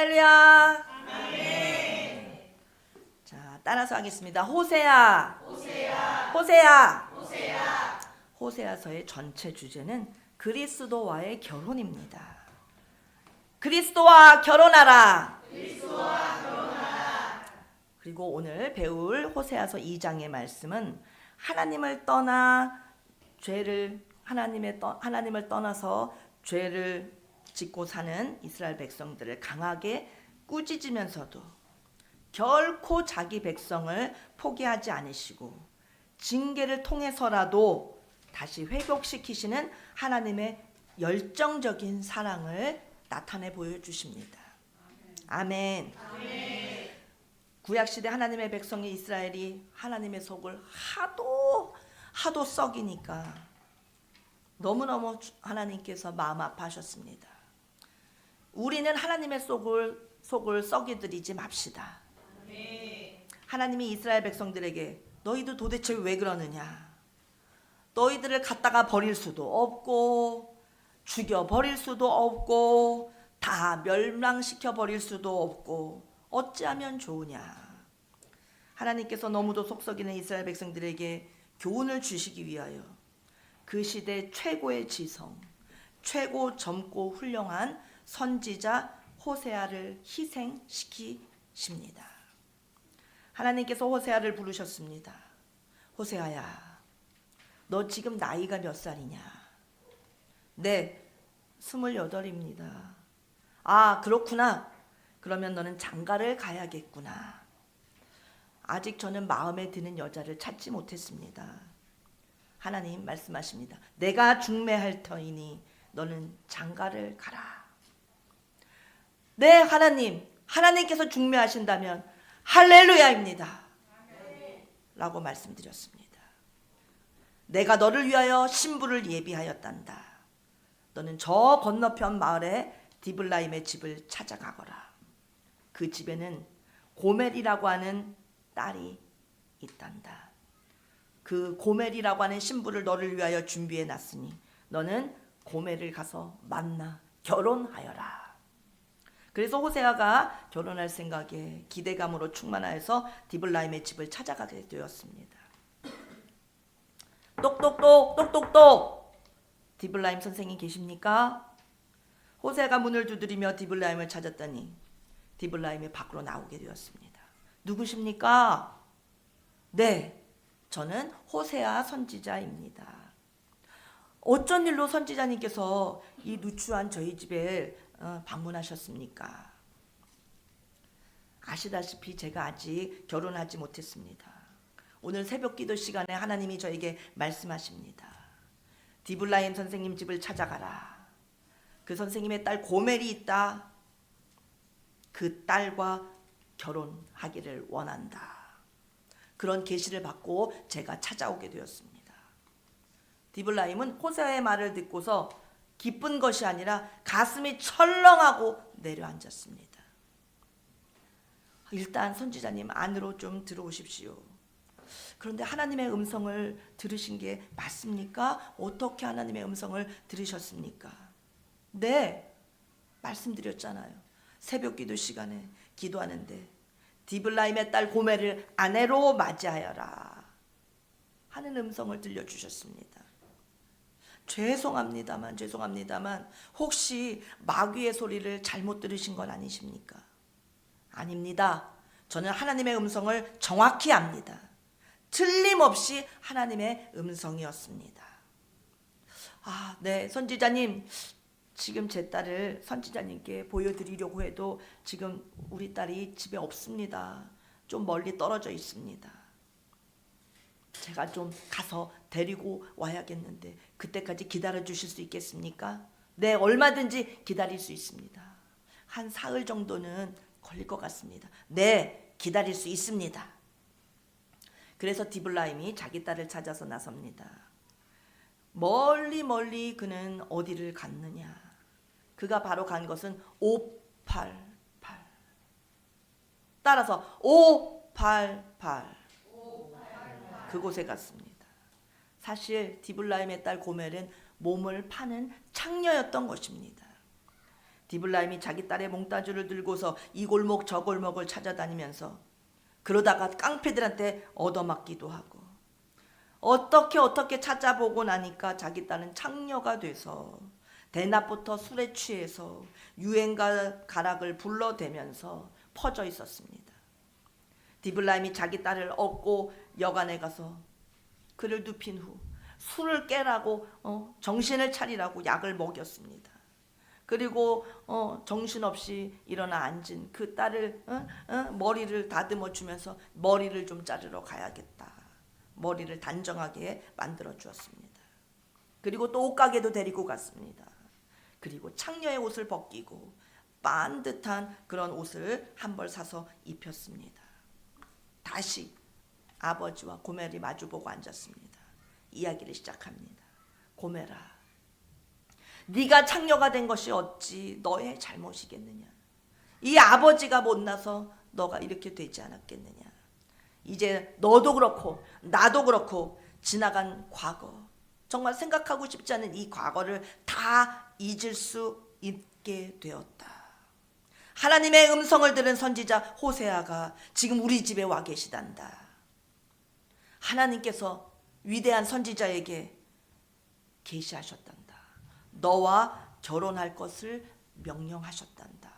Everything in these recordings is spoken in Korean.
할렐루야. 아멘. 자, 따라서 하겠습니다. 호세아. 호세아. 호세아. 호세아. 호세아서의 전체 주제는 그리스도와의 결혼입니다. 그리스도와 결혼하라. 그리스도와 결혼하라. 그리고 오늘 배울 호세아서 2장의 말씀은 하나님을 떠나서 죄를 짓고 사는 이스라엘 백성들을 강하게 꾸짖으면서도 결코 자기 백성을 포기하지 않으시고 징계를 통해서라도 다시 회복시키시는 하나님의 열정적인 사랑을 나타내 보여주십니다. 아멘. 아멘. 구약시대 하나님의 백성이 이스라엘이 하나님의 속을 하도 썩이니까 너무너무 하나님께서 마음 아파하셨습니다. 우리는 하나님의 속을 썩이들이지 맙시다. 하나님이 이스라엘 백성들에게 너희들 도대체 왜 그러느냐? 너희들을 갖다가 버릴 수도 없고 죽여버릴 수도 없고 다 멸망시켜 버릴 수도 없고 어찌하면 좋으냐? 하나님께서 너무도 속썩이는 이스라엘 백성들에게 교훈을 주시기 위하여 그 시대 최고의 지성, 최고 젊고 훌륭한 선지자 호세아를 희생시키십니다. 하나님께서 호세아를 부르셨습니다. 호세아야, 너 지금 나이가 몇 살이냐? 네, 28입니다. 아, 그렇구나. 그러면 너는 장가를 가야겠구나. 아직 저는 마음에 드는 여자를 찾지 못했습니다. 하나님 말씀하십니다. 내가 중매할 터이니 너는 장가를 가라. 네, 하나님께서 중매하신다면 할렐루야입니다. 라고 말씀드렸습니다. 내가 너를 위하여 신부를 예비하였단다. 너는 저 건너편 마을에 디블라임의 집을 찾아가거라. 그 집에는 고멜이라고 하는 딸이 있단다. 그 고멜이라고 하는 신부를 너를 위하여 준비해 놨으니 너는 고멜을 가서 만나 결혼하여라. 그래서 호세아가 결혼할 생각에 기대감으로 충만하여서 디블라임의 집을 찾아가게 되었습니다. 똑똑똑 디블라임 선생님 계십니까? 호세아가 문을 두드리며 디블라임을 찾았더니 디블라임이 밖으로 나오게 되었습니다. 누구십니까? 네, 저는 호세아 선지자입니다. 어쩐 일로 선지자님께서 이 누추한 저희 집에 방문하셨습니까? 아시다시피 제가 아직 결혼하지 못했습니다. 오늘 새벽 기도 시간에 하나님이 저에게 말씀하십니다. 디블라임 선생님 집을 찾아가라. 그 선생님의 딸 고멜이 있다. 그 딸과 결혼하기를 원한다. 그런 계시를 받고 제가 찾아오게 되었습니다. 디블라임은 호세아의 말을 듣고서 기쁜 것이 아니라 가슴이 철렁하고 내려앉았습니다. 일단 선지자님 안으로 좀 들어오십시오. 그런데 하나님의 음성을 들으신 게 맞습니까? 어떻게 하나님의 음성을 들으셨습니까? 네, 말씀드렸잖아요. 새벽 기도 시간에 기도하는데 디블라임의 딸 고멜을 아내로 맞이하여라 하는 음성을 들려주셨습니다. 죄송합니다만 혹시 마귀의 소리를 잘못 들으신 건 아니십니까? 아닙니다. 저는 하나님의 음성을 정확히 압니다. 틀림없이 하나님의 음성이었습니다. 아, 네, 선지자님, 지금 제 딸을 선지자님께 보여드리려고 해도 지금 우리 딸이 집에 없습니다. 좀 멀리 떨어져 있습니다. 제가 좀 가서 데리고 와야겠는데 그때까지 기다려 주실 수 있겠습니까? 네, 얼마든지 기다릴 수 있습니다. 한 사흘 정도는 걸릴 것 같습니다. 네, 기다릴 수 있습니다. 그래서 디블라임이 자기 딸을 찾아서 나섭니다. 멀리 그는 어디를 갔느냐? 그가 바로 간 것은 588. 따라서 588. 그곳에 갔습니다. 사실 디블라임의 딸 고멜은 몸을 파는 창녀였던 것입니다. 디블라임이 자기 딸의 몽따주를 들고서 이 골목 저 골목을 찾아다니면서 그러다가 깡패들한테 얻어맞기도 하고 어떻게 찾아보고 나니까 자기 딸은 창녀가 돼서 대낮부터 술에 취해서 유행가 가락을 불러대면서 퍼져 있었습니다. 디블라임이 자기 딸을 얻고 여관에 가서 그를 눕힌 후 술을 깨라고 정신을 차리라고 약을 먹였습니다. 그리고 정신없이 일어나 앉은 그 딸을 머리를 다듬어 주면서 머리를 좀 자르러 가야겠다. 머리를 단정하게 만들어 주었습니다. 그리고 또 옷가게도 데리고 갔습니다. 그리고 창녀의 옷을 벗기고 반듯한 그런 옷을 한 벌 사서 입혔습니다. 다시 아버지와 고멜이 마주보고 앉았습니다. 이야기를 시작합니다. 고멜아, 네가 창녀가 된 것이 어찌 너의 잘못이겠느냐. 이 아버지가 못나서 너가 이렇게 되지 않았겠느냐. 이제 너도 그렇고 나도 그렇고 지나간 과거, 정말 생각하고 싶지 않은 이 과거를 다 잊을 수 있게 되었다. 하나님의 음성을 들은 선지자 호세아가 지금 우리 집에 와 계시단다. 하나님께서 위대한 선지자에게 계시하셨단다. 너와 결혼할 것을 명령하셨단다.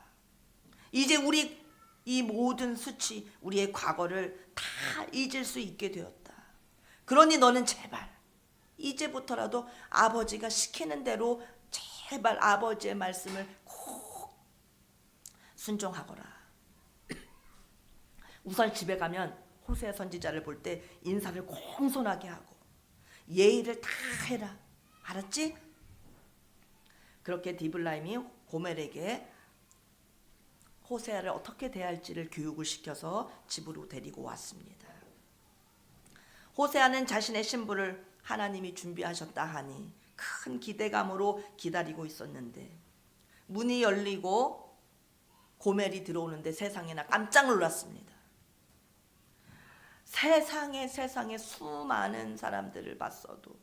이제 우리 이 모든 수치, 우리의 과거를 다 잊을 수 있게 되었다. 그러니 너는 제발 이제부터라도 아버지가 시키는 대로 제발 아버지의 말씀을 꼭 순종하거라. 우선 집에 가면 호세아 선지자를 볼 때 인사를 공손하게 하고 예의를 다 해라. 알았지? 그렇게 디블라임이 고멜에게 호세아를 어떻게 대할지를 교육을 시켜서 집으로 데리고 왔습니다. 호세아는 자신의 신부를 하나님이 준비하셨다 하니 큰 기대감으로 기다리고 있었는데 문이 열리고 고멜이 들어오는데 세상에나 깜짝 놀랐습니다. 세상에 수많은 사람들을 봤어도,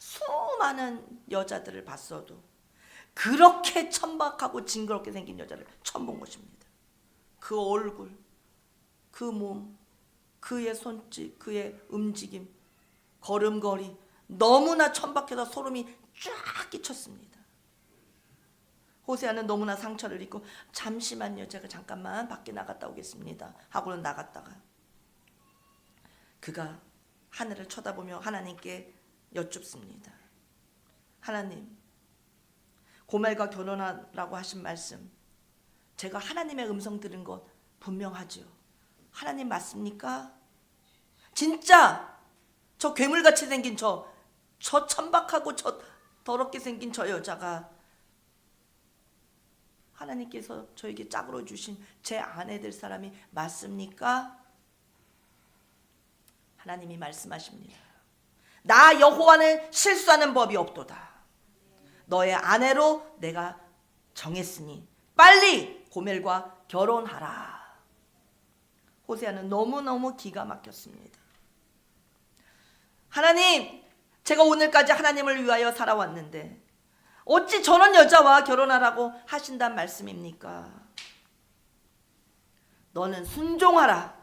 수많은 여자들을 봤어도 그렇게 천박하고 징그럽게 생긴 여자를 처음 본 것입니다. 그 얼굴, 그 몸, 그의 손짓, 그의 움직임, 걸음걸이 너무나 천박해서 소름이 쫙 끼쳤습니다. 호세아는 너무나 상처를 입고 잠시만요, 제가 잠깐만 밖에 나갔다 오겠습니다 하고는 나갔다가 그가 하늘을 쳐다보며 하나님께 여쭙습니다. 하나님, 고멜과 결혼하라고 하신 말씀, 제가 하나님의 음성 들은 것 분명하죠. 하나님 맞습니까? 진짜 저 괴물같이 생긴 저 천박하고 저 더럽게 생긴 저 여자가 하나님께서 저에게 짝으로 주신 제 아내 될 사람이 맞습니까? 하나님이 말씀하십니다. 나 여호와는 실수하는 법이 없도다. 너의 아내로 내가 정했으니 빨리 고멜과 결혼하라. 호세아는 너무너무 기가 막혔습니다. 하나님, 제가 오늘까지 하나님을 위하여 살아왔는데 어찌 저런 여자와 결혼하라고 하신단 말씀입니까? 너는 순종하라.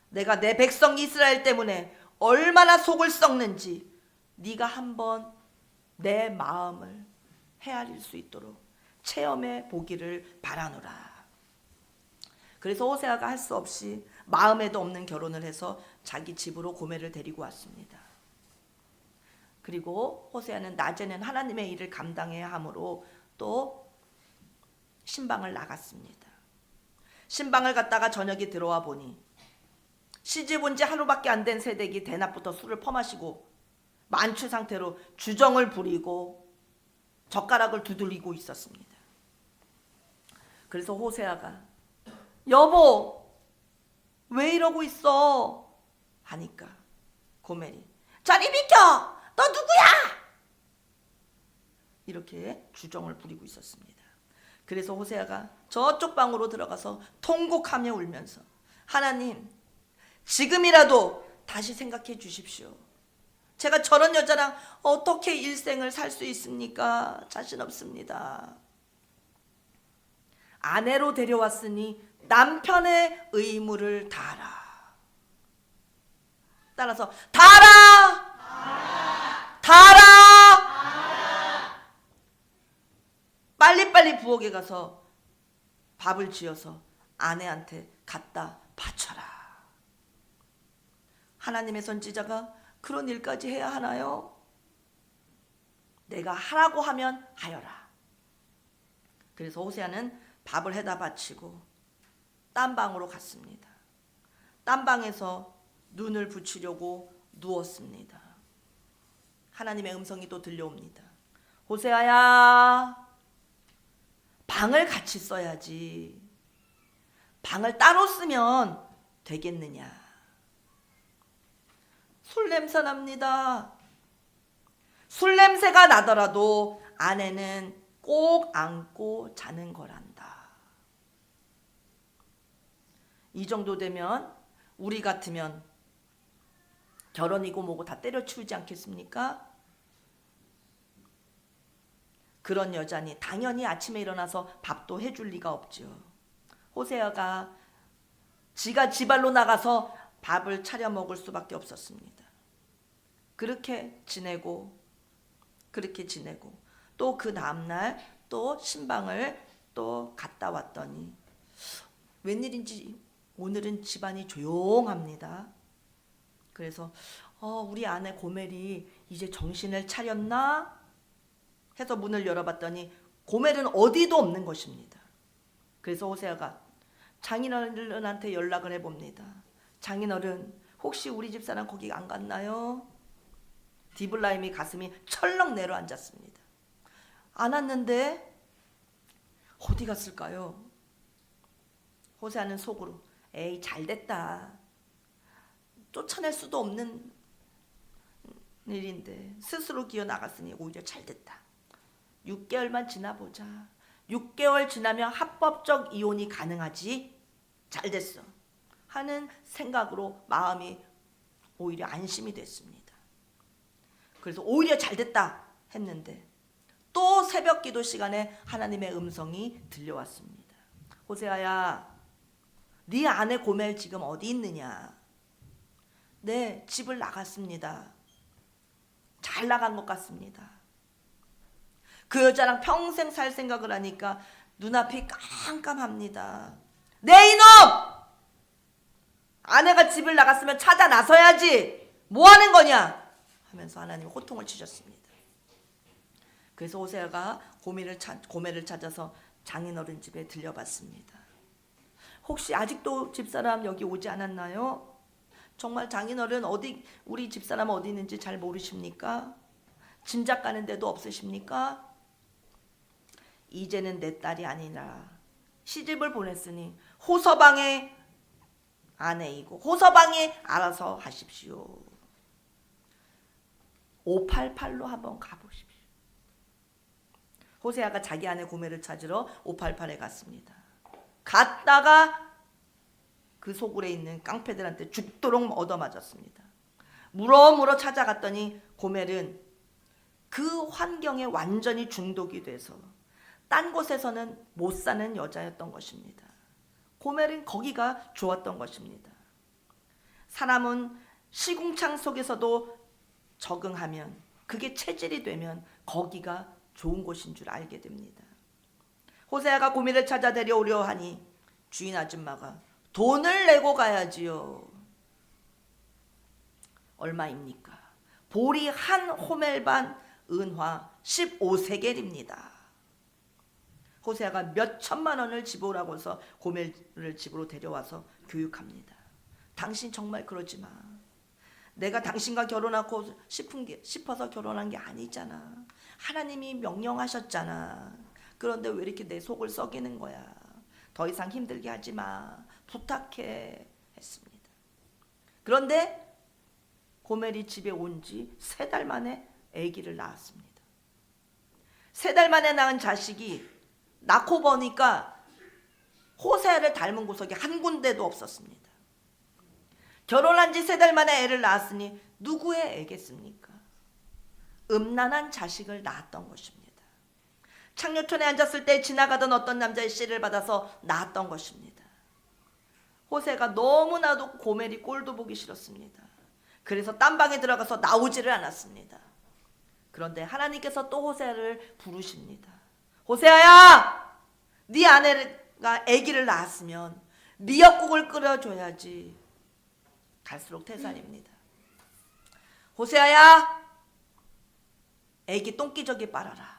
내가 내 백성 이스라엘 때문에 얼마나 속을 썩는지 네가 한번 내 마음을 헤아릴 수 있도록 체험해 보기를 바라노라. 그래서 호세아가 할 수 없이 마음에도 없는 결혼을 해서 자기 집으로 고멜을 데리고 왔습니다. 그리고 호세아는 낮에는 하나님의 일을 감당해야 하므로 또 신방을 나갔습니다. 신방을 갔다가 저녁에 들어와 보니 시집 온 지 하루밖에 안 된 새댁이 대낮부터 술을 퍼마시고 만취 상태로 주정을 부리고 젓가락을 두들리고 있었습니다. 그래서 호세아가 여보 왜 이러고 있어 하니까 고멜이 저리 비켜, 너 누구야? 이렇게 주정을 부리고 있었습니다. 그래서 호세아가 저쪽 방으로 들어가서 통곡하며 울면서 하나님, 지금이라도 다시 생각해 주십시오. 제가 저런 여자랑 어떻게 일생을 살 수 있습니까? 자신 없습니다. 아내로 데려왔으니 남편의 의무를 다하라. 따라서 다하라! 다하라! 빨리빨리 부엌에 가서 밥을 지어서 아내한테 갖다 바쳐라. 하나님의 선지자가 그런 일까지 해야 하나요? 내가 하라고 하면 하여라. 그래서 호세아는 밥을 해다 바치고 딴 방으로 갔습니다. 딴 방에서 눈을 붙이려고 누웠습니다. 하나님의 음성이 또 들려옵니다. 호세아야, 방을 같이 써야지. 방을 따로 쓰면 되겠느냐. 술 냄새 납니다. 술 냄새가 나더라도 아내는 꼭 안고 자는 거란다. 이 정도 되면 우리 같으면 결혼이고 뭐고 다 때려치우지 않겠습니까? 그런 여자니 당연히 아침에 일어나서 밥도 해줄 리가 없죠. 호세아가 지가 지발로 나가서 밥을 차려 먹을 수밖에 없었습니다. 그렇게 지내고 또 그 다음날 또 신방을 또 갔다 왔더니 웬일인지 오늘은 집안이 조용합니다. 그래서 우리 아내 고멜이 이제 정신을 차렸나 해서 문을 열어봤더니 고멜은 어디도 없는 것입니다. 그래서 호세아가 장인어른한테 연락을 해봅니다. 장인어른, 혹시 우리 집사람 거기 안 갔나요? 디블라임이 가슴이 철렁 내려앉았습니다. 안 왔는데 어디 갔을까요? 호세아는 속으로 에이 잘됐다. 쫓아낼 수도 없는 일인데 스스로 기어 나갔으니 오히려 잘됐다. 6개월만 지나보자. 6개월 지나면 합법적 이혼이 가능하지. 잘됐어 하는 생각으로 마음이 오히려 안심이 됐습니다. 그래서 오히려 잘됐다 했는데 또 새벽 기도 시간에 하나님의 음성이 들려왔습니다. 호세아야, 네 아내 고멜 지금 어디 있느냐? 네, 집을 나갔습니다. 잘 나간 것 같습니다. 그 여자랑 평생 살 생각을 하니까 눈앞이 깜깜합니다. 네 이놈! 아내가 집을 나갔으면 찾아 나서야지. 뭐 하는 거냐? 하면서 하나님 호통을 치셨습니다. 그래서 호세아가 고멜을 찾아서 장인어른 집에 들려봤습니다. 혹시 아직도 집사람 여기 오지 않았나요? 정말 장인어른 우리 집사람 어디 있는지 잘 모르십니까? 짐작 가는 데도 없으십니까? 이제는 내 딸이 아니라 시집을 보냈으니 호서방의 아내이고 호서방이 알아서 하십시오. 588로 한번 가보십시오. 호세아가 자기 아내 고멜을 찾으러 588에 갔습니다. 갔다가 그 소굴에 있는 깡패들한테 죽도록 얻어맞았습니다. 물어 찾아갔더니 고멜은 그 환경에 완전히 중독이 돼서 딴 곳에서는 못 사는 여자였던 것입니다. 고멜은 거기가 좋았던 것입니다. 사람은 시궁창 속에서도 적응하면 그게 체질이 되면 거기가 좋은 곳인 줄 알게 됩니다. 호세아가 고멜을 찾아 데려오려 하니 주인 아줌마가 돈을 내고 가야지요. 얼마입니까? 보리 한 호멜반 은화 15세겔입니다. 호세아가 몇 천만 원을 집어오라고 해서 고멜을 집으로 데려와서 교육합니다. 당신 정말 그러지 마. 내가 당신과 결혼하고 싶어서 결혼한 게 아니잖아. 하나님이 명령하셨잖아. 그런데 왜 이렇게 내 속을 썩이는 거야. 더 이상 힘들게 하지 마. 부탁해 했습니다. 그런데 고멜이 집에 온 지 3달 만에 아기를 낳았습니다. 3달 만에 낳은 자식이 낳고 보니까 호세아를 닮은 구석이 한 군데도 없었습니다. 결혼한 지 3달 만에 애를 낳았으니 누구의 애겠습니까? 음란한 자식을 낳았던 것입니다. 창녀촌에 앉았을 때 지나가던 어떤 남자의 씨를 받아서 낳았던 것입니다. 호세가 너무나도 고멜이 꼴도 보기 싫었습니다. 그래서 딴방에 들어가서 나오지를 않았습니다. 그런데 하나님께서 또 호세아를 부르십니다. 호세아야, 네 아내가 아기를 낳았으면 미역국을 끓여줘야지. 갈수록 태산입니다. 호세아야, 아기 똥기저귀 빨아라.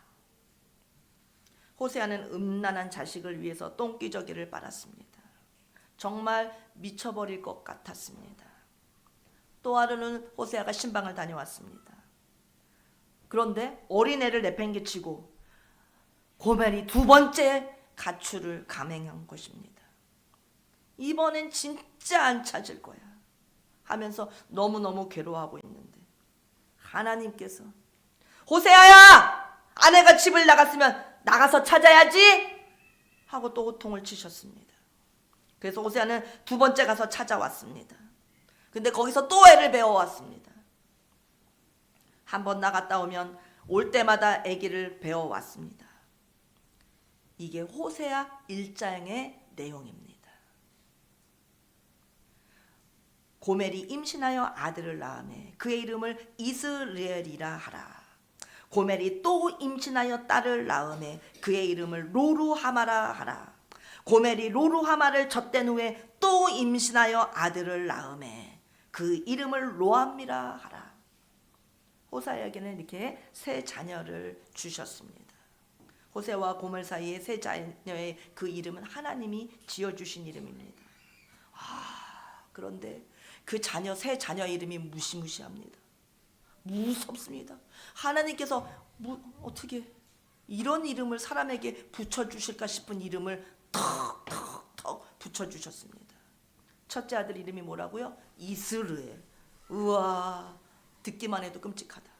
호세아는 음란한 자식을 위해서 똥기저귀를 빨았습니다. 정말 미쳐버릴 것 같았습니다. 또 하루는 호세아가 신방을 다녀왔습니다. 그런데 어린애를 내팽개치고 고멜이 두 번째 가출을 감행한 것입니다. 이번엔 진짜 안 찾을 거야 하면서 너무너무 괴로워하고 있는데 하나님께서 호세아야, 아내가 집을 나갔으면 나가서 찾아야지 하고 또 호통을 치셨습니다. 그래서 호세아는 두 번째 가서 찾아왔습니다. 근데 거기서 또 애를 배워왔습니다. 한번 나갔다 오면 올 때마다 아기를 배워왔습니다. 이게 호세아 1장의 내용입니다. 고멜이 임신하여 아들을 낳으매 그의 이름을 이스라엘이라 하라. 고멜이 또 임신하여 딸을 낳으매 그의 이름을 로루하마라 하라. 고멜이 로루하마를 젖댄 후에 또 임신하여 아들을 낳으매 그 이름을 로암미라 하라. 호세아에게는 이렇게 세 자녀를 주셨습니다. 호세와 고멜 사이의 세 자녀의 그 이름은 하나님이 지어주신 이름입니다. 그런데 그 세 자녀 이름이 무시무시합니다. 무섭습니다. 하나님께서 어떻게 이런 이름을 사람에게 붙여주실까 싶은 이름을 턱 붙여주셨습니다. 첫째 아들 이름이 뭐라고요? 이스라엘. 우와, 듣기만 해도 끔찍하다.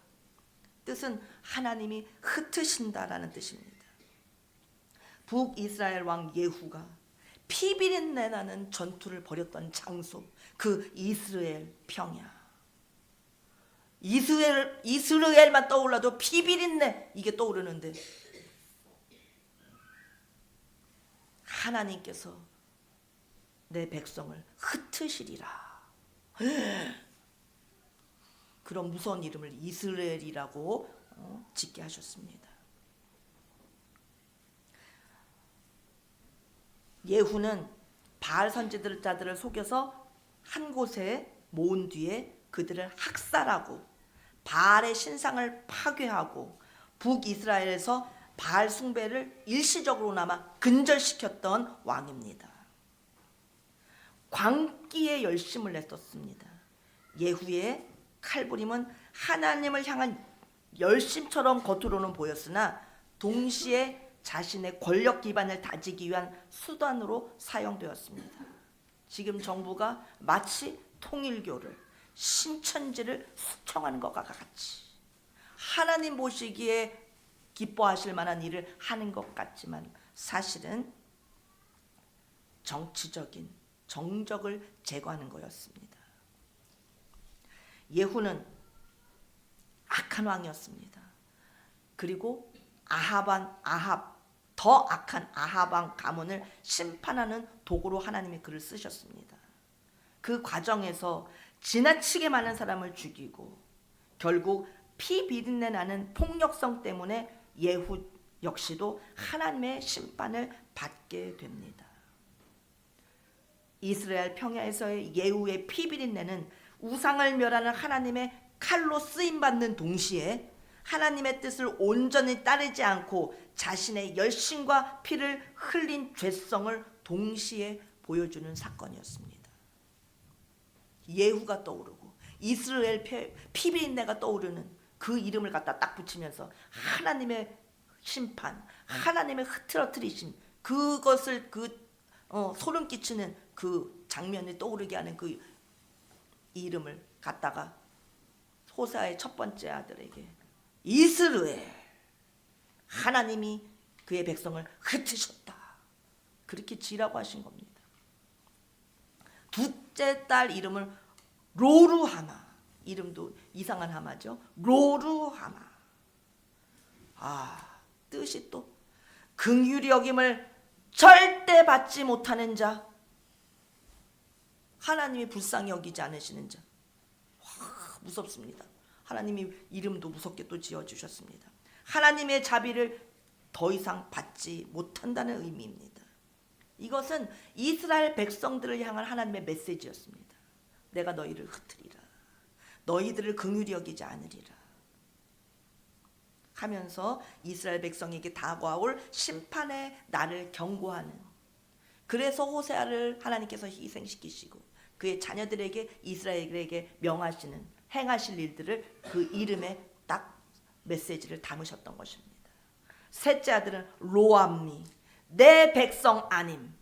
뜻은 하나님이 흩으신다라는 뜻입니다. 북이스라엘 왕 예후가 피비린내 나는 전투를 벌였던 장소, 그 이스라엘 평야. 이스라엘만 떠올라도 피비린내 이게 떠오르는데 하나님께서 내 백성을 흩으시리라. 그런 무서운 이름을 이스라엘이라고 짓게 하셨습니다. 예후는 바알 선지자들을 속여서 한 곳에 모은 뒤에 그들을 학살하고 바알의 신상을 파괴하고 북이스라엘에서 바알 숭배를 일시적으로나마 근절시켰던 왕입니다. 광기에 열심을 냈었습니다. 예후의 칼부림은 하나님을 향한 열심처럼 겉으로는 보였으나 동시에 자신의 권력 기반을 다지기 위한 수단으로 사용되었습니다. 지금 정부가 마치 통일교를 신천지를 수청하는 것과 같이 하나님 보시기에 기뻐하실 만한 일을 하는 것 같지만 사실은 정치적인 정적을 제거하는 거였습니다. 예후는 악한 왕이었습니다. 그리고 더 악한 아합 왕 가문을 심판하는 도구로 하나님이 그를 쓰셨습니다. 그 과정에서 지나치게 많은 사람을 죽이고 결국 피 비린내 나는 폭력성 때문에 예후 역시도 하나님의 심판을 받게 됩니다. 이스라엘 평야에서의 예후의 피 비린내는 우상을 멸하는 하나님의 칼로 쓰임받는 동시에 하나님의 뜻을 온전히 따르지 않고 자신의 열심과 피를 흘린 죄성을 동시에 보여주는 사건이었습니다. 예후가 떠오르고 이스라엘 피비린내가 떠오르는 그 이름을 갖다 딱 붙이면서 하나님의 심판, 하나님의 흐트러뜨리심, 그것을 소름 끼치는 그 장면이 떠오르게 하는 그 이름을 갖다가 호세아의 첫 번째 아들에게 이스라엘, 하나님이 그의 백성을 흩으셨다, 그렇게 지라고 하신 겁니다. 둘째 딸 이름을 로루하마, 이름도 이상한 하마죠. 로루하마. 뜻이 또 긍휼히 여김을 절대 받지 못하는 자, 하나님이 불쌍히 여기지 않으시는 자. 와, 무섭습니다. 하나님이 이름도 무섭게 또 지어주셨습니다. 하나님의 자비를 더 이상 받지 못한다는 의미입니다. 이것은 이스라엘 백성들을 향한 하나님의 메시지였습니다. 내가 너희를 흩으리라. 너희들을 긍휼히 여기지 않으리라 하면서 이스라엘 백성에게 다가올 심판의 날을 경고하는, 그래서 호세아를 하나님께서 희생시키시고 그의 자녀들에게, 이스라엘에게 명하시는, 행하실 일들을 그 이름에 딱 메시지를 담으셨던 것입니다. 셋째 아들은 로암미, 내 백성 아님.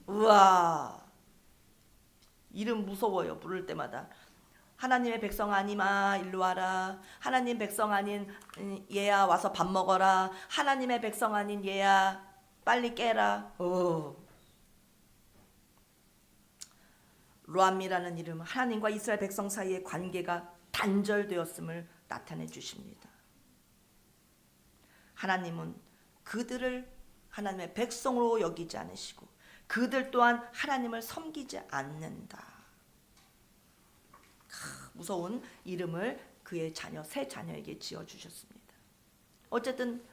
우와, 이름 무서워요. 부를 때마다. 하나님의 백성 아니마 일로 와라. 하나님 백성 아닌 얘야 와서 밥 먹어라. 하나님의 백성 아닌 얘야 빨리 깨라. 로암미라는 이름은 하나님과 이스라엘 백성 사이의 관계가 단절되었음을 나타내 주십니다. 하나님은 그들을 하나님의 백성으로 여기지 않으시고 그들 또한 하나님을 섬기지 않는다. 무서운 이름을 그의 자녀, 세 자녀에게 지어주셨습니다. 어쨌든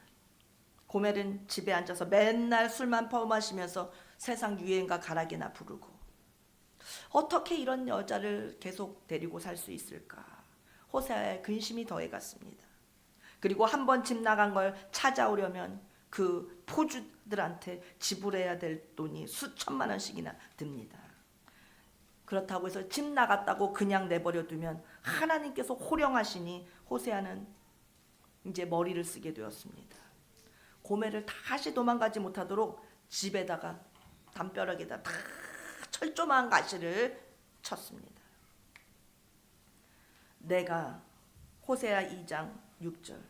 고멜은 집에 앉아서 맨날 술만 퍼마시면서 세상 유행과 가락이나 부르고, 어떻게 이런 여자를 계속 데리고 살 수 있을까? 호세아의 근심이 더해갔습니다. 그리고 한 번 집 나간 걸 찾아오려면 그 포주들한테 지불해야 될 돈이 수천만 원씩이나 듭니다. 그렇다고 해서 집 나갔다고 그냥 내버려 두면 하나님께서 호령하시니 호세아는 이제 머리를 쓰게 되었습니다. 고멜을 다시 도망가지 못하도록 집에다가 담벼락에다 다 철조망 가시를 쳤습니다. 내가, 호세아 2장 6절,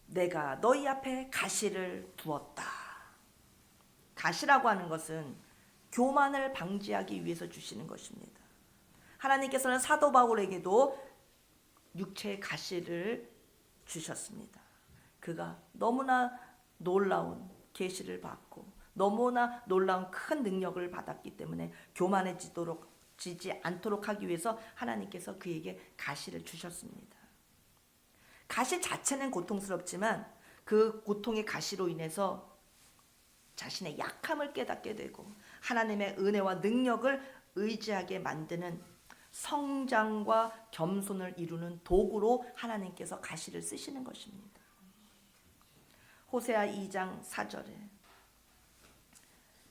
내가 너희 앞에 가시를 두었다. 가시라고 하는 것은 교만을 방지하기 위해서 주시는 것입니다. 하나님께서는 사도 바울에게도 육체의 가시를 주셨습니다. 그가 너무나 놀라운 계시를 받고 너무나 놀라운 큰 능력을 받았기 때문에 교만해지지 않도록 하기 위해서 하나님께서 그에게 가시를 주셨습니다. 가시 자체는 고통스럽지만 그 고통의 가시로 인해서 자신의 약함을 깨닫게 되고 하나님의 은혜와 능력을 의지하게 만드는 성장과 겸손을 이루는 도구로 하나님께서 가시를 쓰시는 것입니다. 호세아 2장 4절에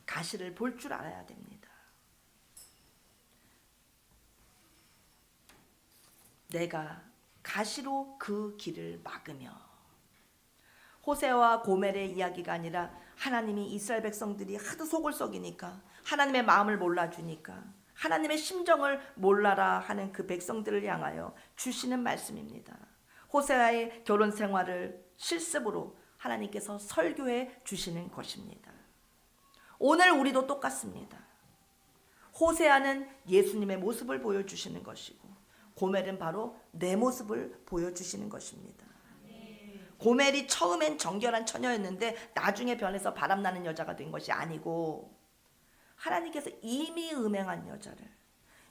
가시를 볼 줄 알아야 됩니다. 내가 가시로 그 길을 막으며, 호세아와 고멜의 이야기가 아니라 하나님이 이스라엘 백성들이 하도 속을 썩이니까, 하나님의 마음을 몰라주니까, 하나님의 심정을 몰라라 하는 그 백성들을 향하여 주시는 말씀입니다. 호세아의 결혼 생활을 실습으로 하나님께서 설교해 주시는 것입니다. 오늘 우리도 똑같습니다. 호세아는 예수님의 모습을 보여주시는 것이고 고멜은 바로 내 모습을 보여주시는 것입니다. 고멜이 처음엔 정결한 처녀였는데 나중에 변해서 바람나는 여자가 된 것이 아니고, 하나님께서 이미 음행한 여자를,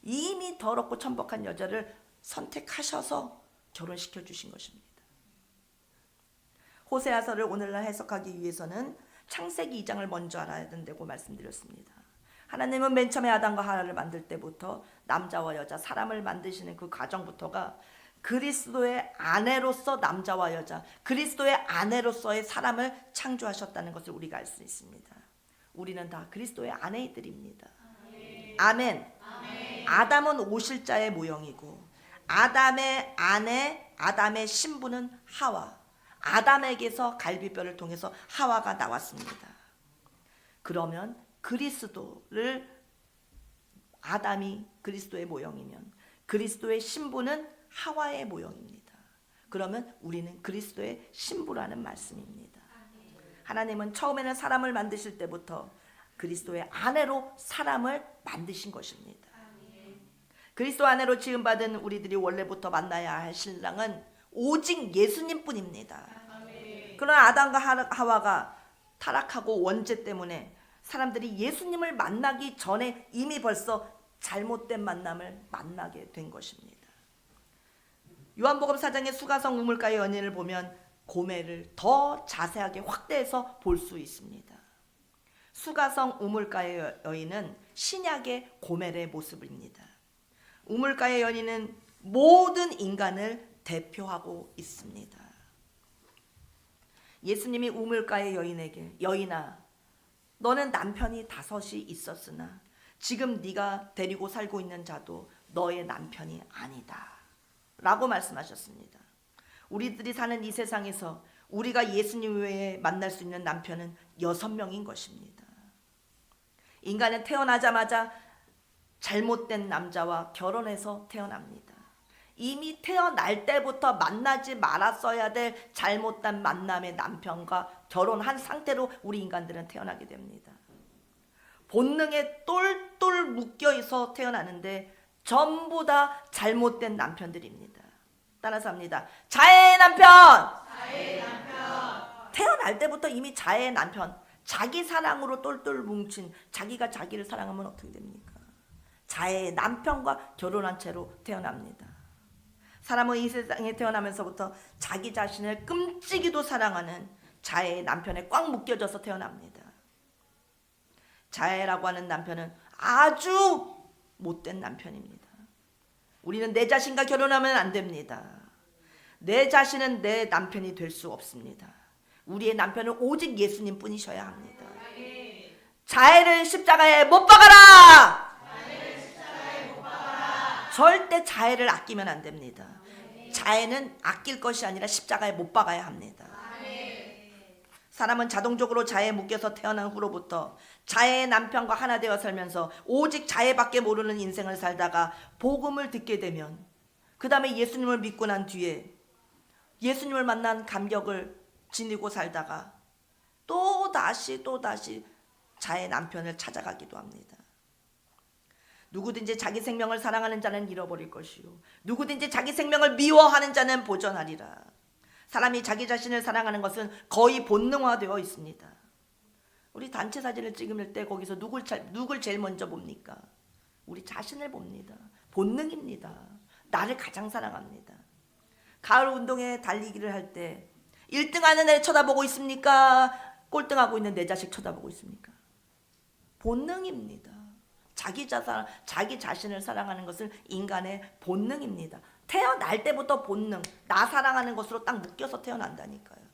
이미 더럽고 천박한 여자를 선택하셔서 결혼시켜 주신 것입니다. 호세아서를 오늘날 해석하기 위해서는 창세기 2장을 먼저 알아야 된다고 말씀드렸습니다. 하나님은 맨 처음에 아담과 하와를 만들 때부터 남자와 여자, 사람을 만드시는 그 과정부터가 그리스도의 아내로서 남자와 여자, 그리스도의 아내로서의 사람을 창조하셨다는 것을 우리가 알 수 있습니다. 우리는 다 그리스도의 아내들입니다. 아멘. 아담은 오실자의 모형이고 아담의 아내, 아담의 신부는 하와, 아담에게서 갈비뼈를 통해서 하와가 나왔습니다. 그러면 그리스도를, 아담이 그리스도의 모형이면 그리스도의 신부는 하와의 모형입니다. 그러면 우리는 그리스도의 신부라는 말씀입니다. 하나님은 처음에는 사람을 만드실 때부터 그리스도의 아내로 사람을 만드신 것입니다. 그리스도 아내로 지음받은 우리들이 원래부터 만나야 할 신랑은 오직 예수님뿐입니다. 그러나 아담과 하와가 타락하고 원죄 때문에 사람들이 예수님을 만나기 전에 이미 벌써 잘못된 만남을 만나게 된 것입니다. 요한복음 4장의 수가성 우물가의 연인을 보면 고매를 더 자세하게 확대해서 볼 수 있습니다. 수가성 우물가의 여인은 신약의 고멜의 모습입니다. 우물가의 여인은 모든 인간을 대표하고 있습니다. 예수님이 우물가의 여인에게 여인아 너는 남편이 5이 있었으나 지금 네가 데리고 살고 있는 자도 너의 남편이 아니다 라고 말씀하셨습니다. 우리들이 사는 이 세상에서 우리가 예수님 외에 만날 수 있는 남편은 6명인 것입니다. 인간은 태어나자마자 잘못된 남자와 결혼해서 태어납니다. 이미 태어날 때부터 만나지 말았어야 될 잘못된 만남의 남편과 결혼한 상태로 우리 인간들은 태어나게 됩니다. 본능에 똘똘 묶여서 태어나는데 전부 다 잘못된 남편들입니다. 따라서 합니다. 자해의 남편! 자해의 남편! 태어날 때부터 이미 자해의 남편, 자기 사랑으로 똘똘 뭉친 자기가 자기를 사랑하면 어떻게 됩니까? 자해의 남편과 결혼한 채로 태어납니다. 사람은 이 세상에 태어나면서부터 자기 자신을 끔찍이도 사랑하는 자해의 남편에 꽉 묶여져서 태어납니다. 자해라고 하는 남편은 아주 못된 남편입니다. 우리는 내 자신과 결혼하면 안 됩니다. 내 자신은 내 남편이 될 수 없습니다. 우리의 남편은 오직 예수님 뿐이셔야 합니다. 자해를 십자가에 못 박아라! 절대 자해를 아끼면 안 됩니다. 자해는 아낄 것이 아니라 십자가에 못 박아야 합니다. 사람은 자동적으로 자해에 묶여서 태어난 후로부터 자해의 남편과 하나 되어 살면서 오직 자해밖에 모르는 인생을 살다가 복음을 듣게 되면 그 다음에 예수님을 믿고 난 뒤에 예수님을 만난 감격을 지니고 살다가 또다시 자해의 남편을 찾아가기도 합니다. 누구든지 자기 생명을 사랑하는 자는 잃어버릴 것이요 누구든지 자기 생명을 미워하는 자는 보존하리라. 사람이 자기 자신을 사랑하는 것은 거의 본능화되어 있습니다. 우리 단체 사진을 찍을 때 거기서 누굴 제일 먼저 봅니까? 우리 자신을 봅니다. 본능입니다. 나를 가장 사랑합니다. 가을 운동회 달리기를 할 때 1등하는 애 쳐다보고 있습니까? 꼴등하고 있는 내 자식 쳐다보고 있습니까? 본능입니다. 자기 자신을 사랑하는 것은 인간의 본능입니다. 태어날 때부터 본능, 나 사랑하는 것으로 딱 묶여서 태어난다니까요.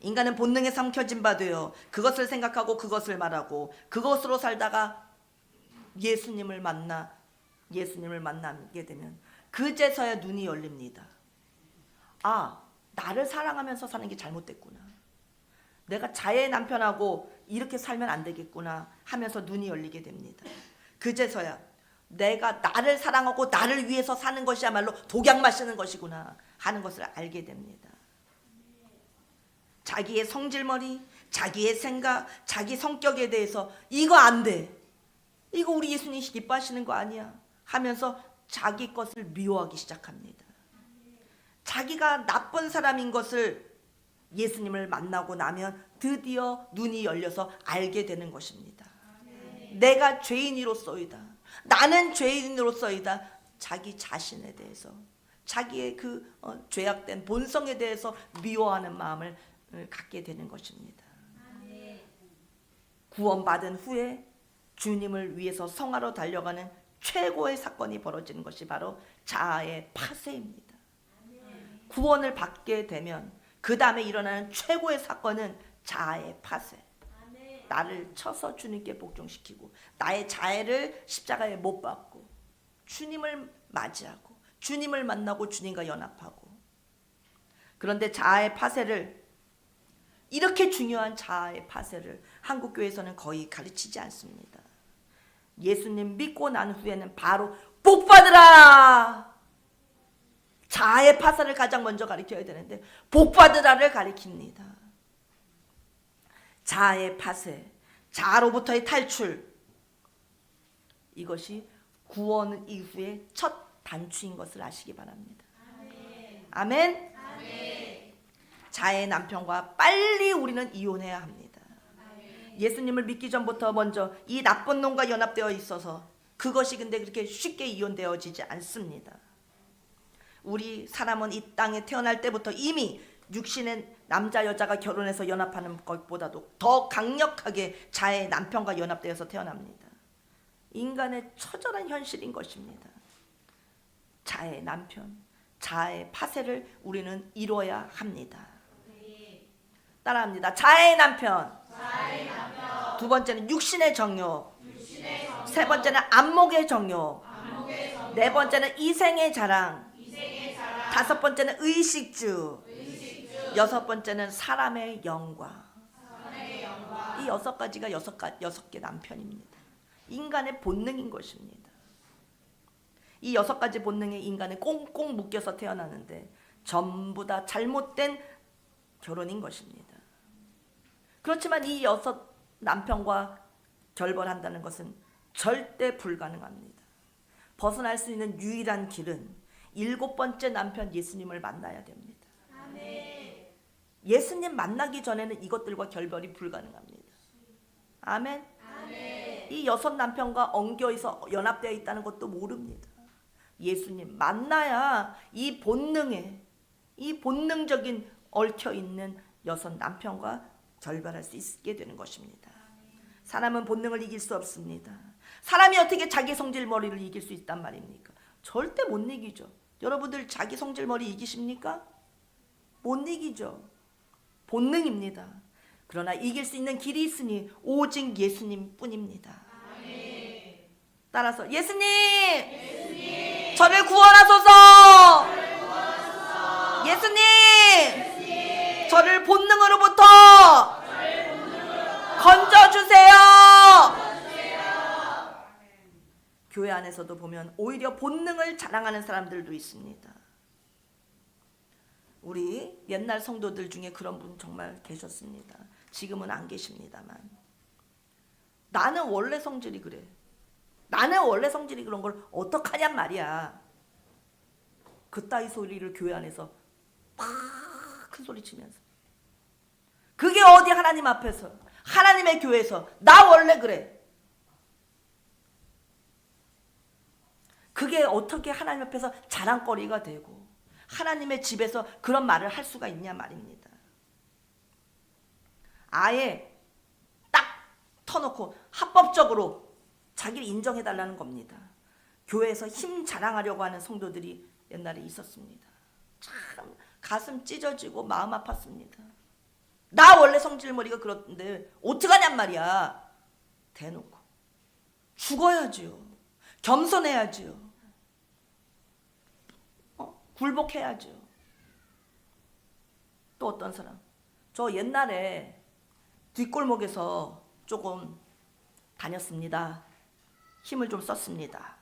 인간은 본능에 삼켜진 바 되어 그것을 생각하고 그것을 말하고 그것으로 살다가 예수님을 만나게 되면 그제서야 눈이 열립니다. 아, 나를 사랑하면서 사는 게 잘못됐구나. 내가 자해의 남편하고 이렇게 살면 안 되겠구나 하면서 눈이 열리게 됩니다. 그제서야 내가 나를 사랑하고 나를 위해서 사는 것이야말로 독약 마시는 것이구나 하는 것을 알게 됩니다. 자기의 성질머리, 자기의 생각, 자기 성격에 대해서 이거 안 돼. 이거 우리 예수님이 기뻐하시는 거 아니야 하면서 자기 것을 미워하기 시작합니다. 자기가 나쁜 사람인 것을 예수님을 만나고 나면 드디어 눈이 열려서 알게 되는 것입니다. 내가 죄인으로서이다. 나는 죄인으로서이다. 자기 자신에 대해서 자기의 그 죄악된 본성에 대해서 미워하는 마음을 갖게 되는 것입니다. 구원받은 후에 주님을 위해서 성화로 달려가는 최고의 사건이 벌어지는 것이 바로 자아의 파쇄입니다. 구원을 받게 되면 그 다음에 일어나는 최고의 사건은 자아의 파쇄. 나를 쳐서 주님께 복종시키고 나의 자애를 십자가에 못 박고 주님을 맞이하고 주님을 만나고 주님과 연합하고. 그런데 자아의 파쇄를, 이렇게 중요한 자아의 파쇄를 한국교회에서는 거의 가르치지 않습니다. 예수님 믿고 난 후에는 바로 복 받으라! 자아의 파쇄를 가장 먼저 가르쳐야 되는데 복 받으라를 가르칩니다. 자아의 파쇄, 자아로부터의 탈출, 이것이 구원 이후의 첫 단추인 것을 아시기 바랍니다. 아멘. 아멘. 자의 남편과 빨리 우리는 이혼해야 합니다. 예수님을 믿기 전부터 먼저 이 나쁜 놈과 연합되어 있어서 그것이 근데 그렇게 쉽게 이혼되어지지 않습니다. 우리 사람은 이 땅에 태어날 때부터 이미 육신의 남자 여자가 결혼해서 연합하는 것보다도 더 강력하게 자의 남편과 연합되어서 태어납니다. 인간의 처절한 현실인 것입니다. 자의 남편, 자의 파쇄를 우리는 이뤄야 합니다. 따라합니다. 자의 남편. 두 번째는 육신의 정욕. 세 번째는 안목의 정욕. 네 번째는 이생의 자랑. 다섯 번째는 의식주. 여섯 번째는 사람의 영광. 이 여섯 가지가 여섯 개 남편입니다. 인간의 본능인 것입니다. 이 여섯 가지 본능에 인간은 꽁꽁 묶여서 태어나는데 전부 다 잘못된 결혼인 것입니다. 그렇지만 이 여섯 남편과 결벌한다는 것은 절대 불가능합니다. 벗어날 수 있는 유일한 길은 일곱 번째 남편 예수님을 만나야 됩니다. 아멘. 예수님 만나기 전에는 이것들과 결별이 불가능합니다. 아멘. 아멘. 이 여섯 남편과 엉겨서 연합되어 있다는 것도 모릅니다. 예수님 만나야 이 본능에, 이 본능적인 얽혀있는 여섯 남편과 결별할 수 있게 되는 것입니다. 사람은 본능을 이길 수 없습니다. 사람이 어떻게 자기 성질머리를 이길 수 있단 말입니까? 절대 못 이기죠. 여러분들 자기 성질머리 이기십니까? 못 이기죠. 본능입니다. 그러나 이길 수 있는 길이 있으니 오직 예수님 뿐입니다. 따라서 예수님, 저를 구원하소서. 예수님, 저를 본능으로부터 건져주세요. 교회 안에서도 보면 오히려 본능을 자랑하는 사람들도 있습니다. 우리 옛날 성도들 중에 그런 분 정말 계셨습니다. 지금은 안 계십니다만, 나는 원래 성질이 그래, 나는 원래 성질이 그런 걸 어떡하냔 말이야. 그따위 소리를 교회 안에서 막 큰 소리 치면서, 그게 어디 하나님 앞에서, 하나님의 교회에서 나 원래 그래, 그게 어떻게 하나님 앞에서 자랑거리가 되고 하나님의 집에서 그런 말을 할 수가 있냐 말입니다. 아예 딱 터놓고 합법적으로 자기를 인정해달라는 겁니다. 교회에서 힘 자랑하려고 하는 성도들이 옛날에 있었습니다. 참 가슴 찢어지고 마음 아팠습니다. 나 원래 성질머리가 그렇던데 어떡하냔 말이야. 대놓고 죽어야지요. 겸손해야지요. 굴복해야죠. 또 어떤 사람, 저 옛날에 뒷골목에서 조금 다녔습니다. 힘을 좀 썼습니다.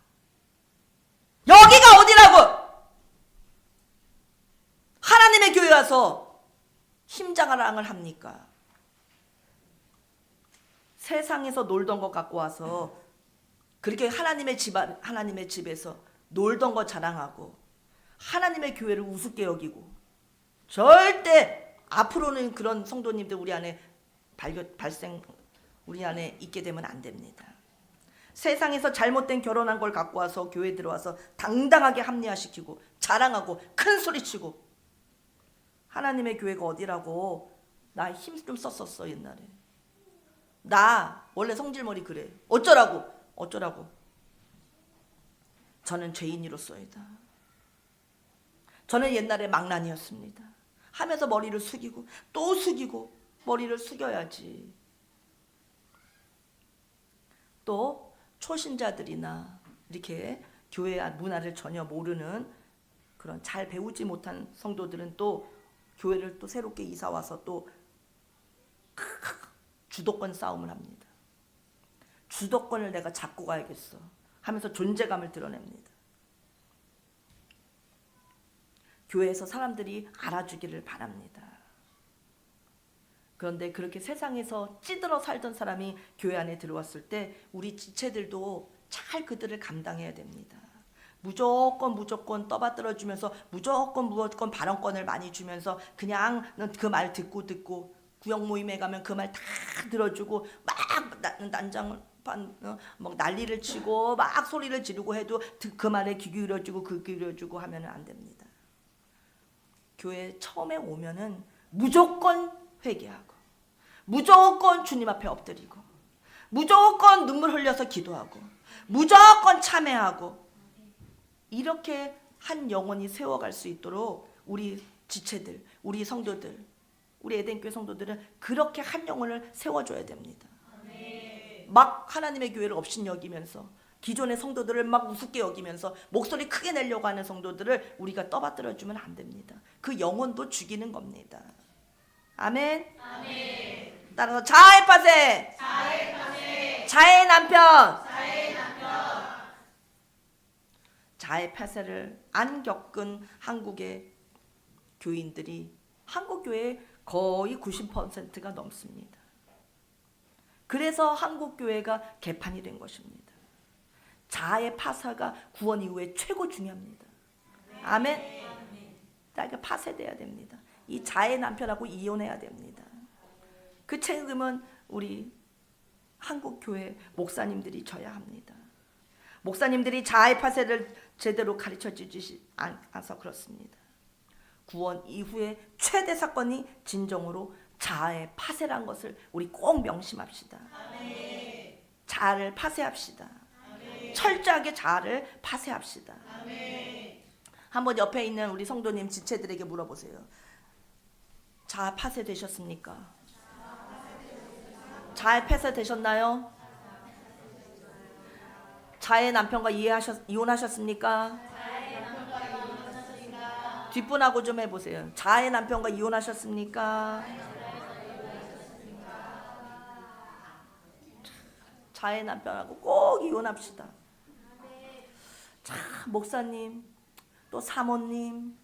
여기가 어디라고! 하나님의 교회 와서 힘자랑을 합니까? 세상에서 놀던 것 갖고 와서 그렇게 하나님의 집에서 놀던 거 자랑하고 하나님의 교회를 우습게 여기고, 절대 앞으로는 그런 성도님들 우리 안에 우리 안에 있게 되면 안 됩니다. 세상에서 잘못된 결혼한 걸 갖고 와서 교회 들어와서 당당하게 합리화시키고 자랑하고 큰 소리치고, 하나님의 교회가 어디라고, 나 힘 좀 썼었어 옛날에, 나 원래 성질머리 그래, 어쩌라고. 저는 죄인으로서이다. 저는 옛날에 망난이었습니다. 하면서 머리를 숙이고 또 숙이고, 머리를 숙여야지. 또 초신자들이나 이렇게 교회 문화를 전혀 모르는 그런 잘 배우지 못한 성도들은 또 교회를 또 새롭게 이사 와서 또 주도권 싸움을 합니다. 주도권을 내가 잡고 가야겠어 하면서 존재감을 드러냅니다. 교회에서 사람들이 알아주기를 바랍니다. 그런데 그렇게 세상에서 찌들어 살던 사람이 교회 안에 들어왔을 때 우리 지체들도 잘 그들을 감당해야 됩니다. 무조건 떠받들어 주면서 무조건 발언권을 많이 주면서 그냥 그 말 듣고 구역 모임에 가면 그 말 다 들어주고 막 난장을 막 난리를 치고 막 소리를 지르고 해도 그 말에 귀 기울여주고 하면은 안 됩니다. 교회 처음에 오면은 무조건 회개하고 무조건 주님 앞에 엎드리고 무조건 눈물 흘려서 기도하고 무조건 참회하고 이렇게 한 영혼이 세워갈 수 있도록 우리 지체들, 우리 성도들, 우리 에덴교회 성도들은 그렇게 한 영혼을 세워줘야 됩니다. 막 하나님의 교회를 업신여기면서 기존의 성도들을 막 우습게 여기면서 목소리 크게 내려고 하는 성도들을 우리가 떠받들어주면 안 됩니다. 그 영혼도 죽이는 겁니다. 아멘. 아멘. 따라서 자아의 파쇄. 자아의 남편. 자아의 파쇄를 안 겪은 한국의 교인들이 한국 교회의 거의 90%가 넘습니다. 그래서 한국 교회가 개판이 된 것입니다. 자아의 파쇄가 구원 이후에 최고 중요합니다. 아멘. 자기가 파쇄돼야 됩니다. 이 자아의 남편하고 이혼해야 됩니다. 그 책임은 우리 한국 교회 목사님들이 져야 합니다. 목사님들이 자아의 파쇄를 제대로 가르쳐 주지 않아서 그렇습니다. 구원 이후에 최대 사건이 진정으로 자아의 파쇄란 것을 우리 꼭 명심합시다. 아멘. 자아를 파쇄합시다. 아멘. 철저하게 자아를 파쇄합시다. 아멘. 한번 옆에 있는 우리 성도님 지체들에게 물어보세요. 자아 파쇄되셨습니까? 자아 파쇄되셨나요? 자의 남편과 이혼하셨습니까? 뒷분하고 좀 해보세요. 자의 남편과 이혼하셨습니까? 자의 남편하고 꼭 이혼합시다. 자, 목사님, 또 사모님,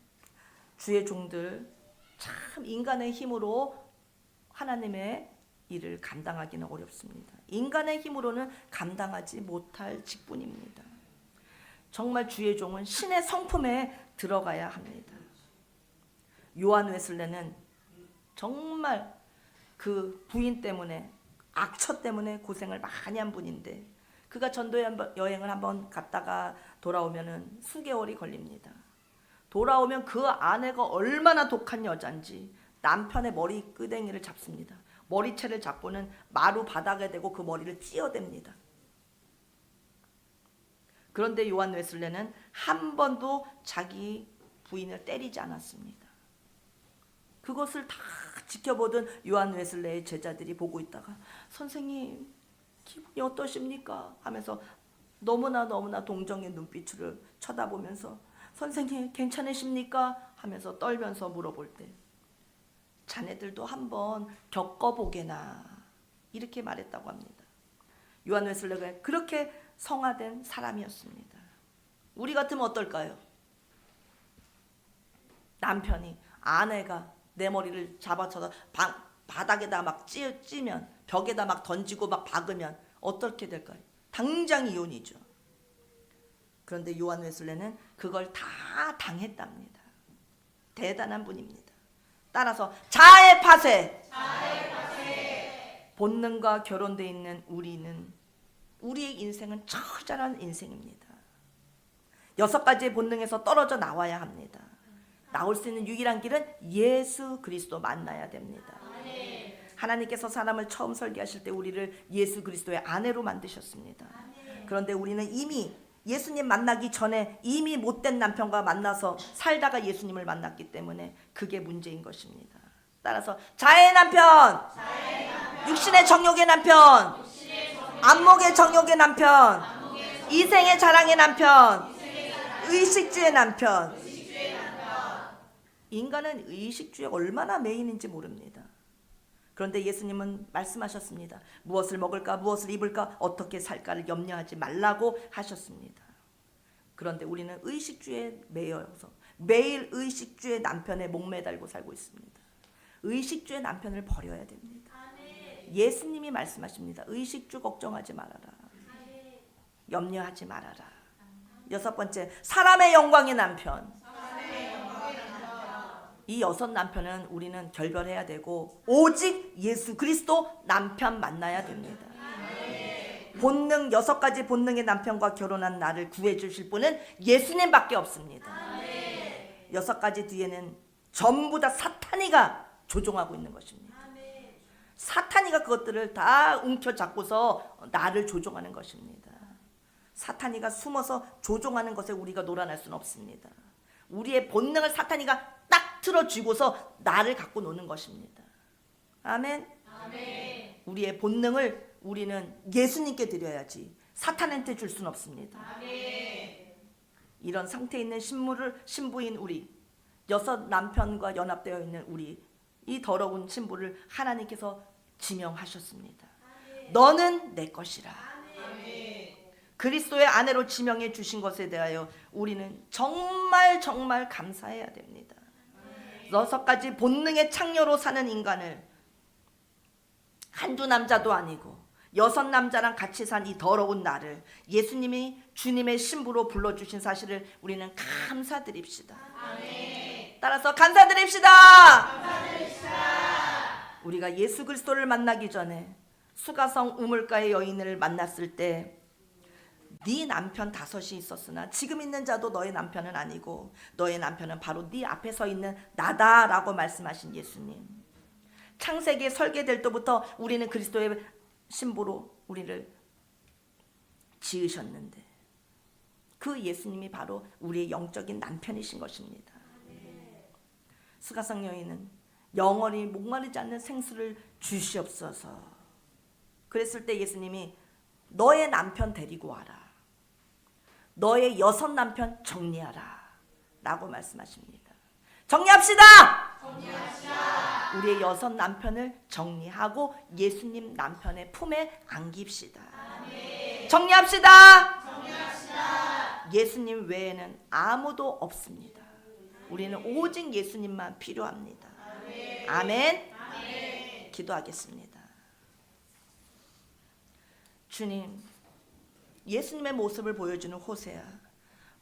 주의 종들, 참 인간의 힘으로 하나님의 일을 감당하기는 어렵습니다. 인간의 힘으로는 감당하지 못할 직분입니다. 정말 주의 종은 신의 성품에 들어가야 합니다. 요한 웨슬레는 정말 그 부인 때문에 악처 때문에 고생을 많이 한 분인데 그가 전도 여행을 한번 갔다가 돌아오면은 수개월이 걸립니다. 돌아오면 그 아내가 얼마나 독한 여잔지 남편의 머리 끄댕이를 잡습니다. 머리채를 잡고는 마루 바닥에 대고 그 머리를 찧어댑니다. 그런데 요한 웨슬레는 한 번도 자기 부인을 때리지 않았습니다. 그것을 다 지켜보던 요한 웨슬레의 제자들이 보고 있다가 선생님 기분이 어떠십니까? 하면서 너무나 동정의 눈빛으로 쳐다보면서 선생님 괜찮으십니까? 하면서 떨면서 물어볼 때 자네들도 한번 겪어보게나 이렇게 말했다고 합니다. 요한 웨슬레가 그렇게 성화된 사람이었습니다. 우리 같으면 어떨까요? 남편이 아내가 내 머리를 잡아쳐서 바닥에다 막 찌면 벽에다 막 던지고 막 박으면 어떻게 될까요? 당장 이혼이죠. 그런데 요한 웨슬레는 그걸 다 당했답니다. 대단한 분입니다. 따라서 자아의 파쇄. 본능과 결혼되어 있는 우리의 인생은 처절한 인생입니다. 6가지의 본능에서 떨어져 나와야 합니다. 나올 수 있는 유일한 길은 예수 그리스도 만나야 됩니다. 하나님께서 사람을 처음 설계하실 때 우리를 예수 그리스도의 아내로 만드셨습니다. 그런데 우리는 이미 예수님 만나기 전에 이미 못된 남편과 만나서 살다가 예수님을 만났기 때문에 그게 문제인 것입니다. 따라서 자의 남편, 육신의 정욕의 남편, 안목의 정욕의 남편, 이생의 자랑의 남편, 의식주의 남편. 인간은 의식주에 얼마나 매인인지 모릅니다. 그런데 예수님은 말씀하셨습니다. 무엇을 먹을까, 무엇을 입을까, 어떻게 살까를 염려하지 말라고 하셨습니다. 그런데 우리는 의식주에 매여서 매일 의식주의 남편에 목매달고 살고 있습니다. 의식주의 남편을 버려야 됩니다. 예수님이 말씀하십니다. 의식주 걱정하지 말아라. 염려하지 말아라. 여섯 번째, 사람의 영광의 남편. 이 여섯 남편은 우리는 결별해야 되고 오직 예수 그리스도 남편 만나야 됩니다. 본능, 여섯 가지 본능의 남편과 결혼한 나를 구해 주실 분은 예수님밖에 없습니다. 여섯 가지 뒤에는 전부 다 사탄이가 조종하고 있는 것입니다. 사탄이가 그것들을 다 움켜잡고서 나를 조종하는 것입니다. 사탄이가 숨어서 조종하는 것에 우리가 놀아날 수는 없습니다. 우리의 본능을 사탄이가 딱 틀어쥐고서 나를 갖고 노는 것입니다. 아멘. 아멘. 우리의 본능을 우리는 예수님께 드려야지 사탄한테 줄 수는 없습니다. 아멘. 이런 상태에 있는 신부인 우리, 여섯 남편과 연합되어 있는 우리, 이 더러운 신부를 하나님께서 지명하셨습니다. 너는 내 것이라. 그리스도의 아내로 지명해 주신 것에 대하여 우리는 정말 정말 감사해야 됩니다. 여섯 가지 본능의 창녀로 사는 인간을 한두 남자도 아니고 여섯 남자랑 같이 산 이 더러운 나를 예수님이 주님의 신부로 불러주신 사실을 우리는 감사드립시다. 따라서 감사드립시다. 우리가 예수 그리스도를 만나기 전에 수가성 우물가의 여인을 만났을 때 네 남편 다섯이 있었으나 지금 있는 자도 너의 남편은 아니고 너의 남편은 바로 네 앞에 서 있는 나다라고 말씀하신 예수님. 창세기 설계될 때부터 우리는 그리스도의 신부로 우리를 지으셨는데 그 예수님이 바로 우리의 영적인 남편이신 것입니다. 수가성 여인은 영원히 목마르지 않는 생수를 주시옵소서. 그랬을 때 예수님이 너의 남편 데리고 와라. 너의 여섯 남편 정리하라. 라고 말씀하십니다. 정리합시다. 우리의 여섯 남편을 정리하고 예수님 남편의 품에 안깁시다. 정리합시다. 예수님 외에는 아무도 없습니다. 우리는 오직 예수님만 필요합니다. 아멘. 기도하겠습니다. 주님, 예수님의 모습을 보여주는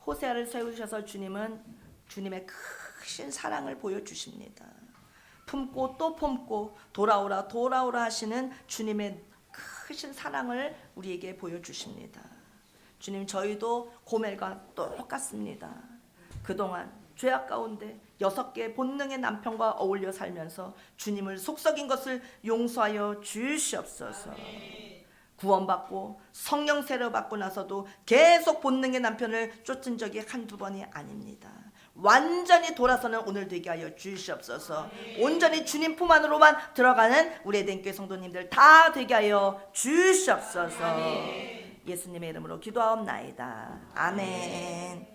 호세아를 세우셔서 주님은 주님의 크신 사랑을 보여주십니다. 품고 또 품고 돌아오라 돌아오라 하시는 주님의 크신 사랑을 우리에게 보여주십니다. 주님, 저희도 고멜과 똑같습니다. 그동안 죄악 가운데 6개의 본능의 남편과 어울려 살면서 주님을 속썩인 것을 용서하여 주시옵소서. 구원받고 성령 세례 받고 나서도 계속 본능의 남편을 쫓은 적이 한두 번이 아닙니다. 완전히 돌아서는 오늘 되게 하여 주시옵소서. 온전히 주님 품 안으로만 들어가는 우리 에덴교회 성도님들 다 되게 하여 주시옵소서. 예수님의 이름으로 기도하옵나이다. 아멘.